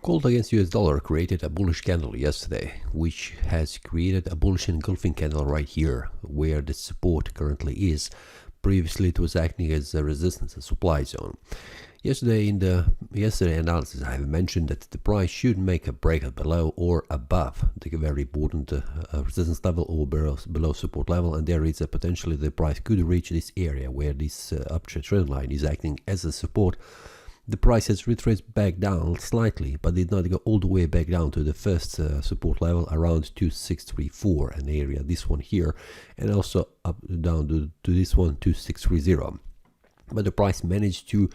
Gold against US dollar created a bullish candle yesterday, which has created a bullish engulfing candle right here, where the support currently is. Previously it was acting as a resistance, a supply zone. Yesterday in the analysis I have mentioned that the price should make a breakout below or above the very important resistance level or below support level, and there is a potentially the price could reach this area where this uptrend trend line is acting as a support. The price has retraced back down slightly, but did not go all the way back down to the first support level around 2634, an area, this one here, and also up down to this one, 2630. But the price managed to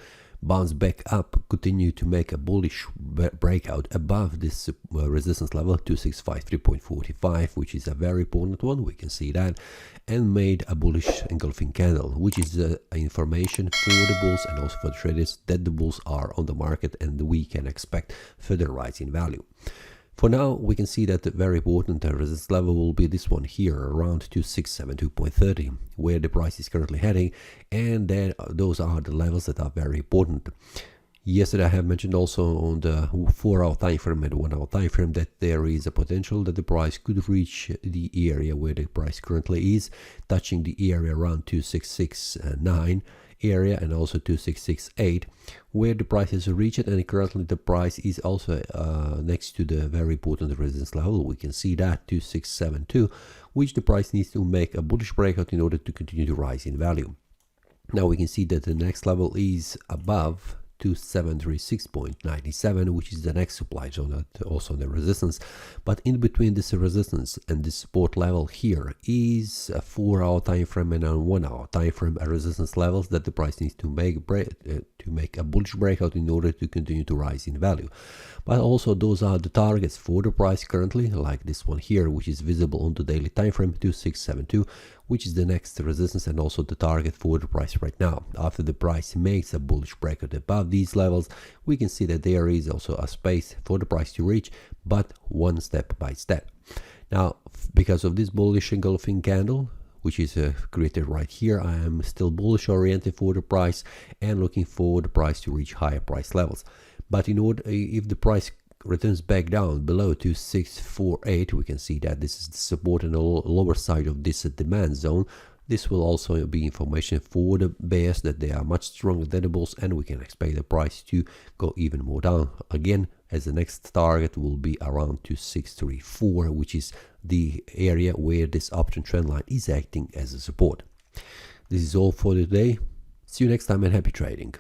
bounce back up, continue to make a bullish breakout above this resistance level 2653.45, which is a very important one, we can see that, and made a bullish engulfing candle, which is information for the bulls and also for the traders that the bulls are on the market and we can expect further rise in value. For now, we can see that the very important resistance level will be this one here, around 2672.30, where the price is currently heading, and then those are the levels that are very important. Yesterday I have mentioned also on the 4-hour time frame and 1-hour time frame that there is a potential that the price could reach the area where the price currently is, touching the area around 2669 area and also 2668, where the price has reached it, and currently the price is also next to the very important resistance level. We can see that 2672, which the price needs to make a bullish breakout in order to continue to rise in value. Now we can see that the next level is above 2736.97, which is the next supply zone, also the resistance. But in between this resistance and this support level here is a 4-hour time frame and a 1-hour time frame resistance levels that the price needs to make a bullish breakout in order to continue to rise in value. But also those are the targets for the price currently, like this one here, which is visible on the daily time frame 2672, which is the next resistance and also the target for the price right now. After the price makes a bullish breakout above these levels, we can see that there is also a space for the price to reach, but one step by step. Now, because of this bullish engulfing candle, which is created right here, I am still bullish oriented for the price and looking for the price to reach higher price levels. But in order, if the price returns back down below 2648, we can see that this is the support and the lower side of this demand zone. This will also be information for the bears that they are much stronger than the bulls, and we can expect the price to go even more down again, as the next target will be around 2634, which is the area where this uptrend trend line is acting as a support. This is all for today. See you next time and happy trading.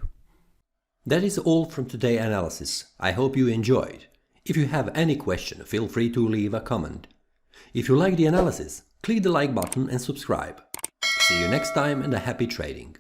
That is all from today's analysis. I hope you enjoyed. If you have any question, feel free to leave a comment. If you like the analysis, click the like button and subscribe. See you next time and a happy trading.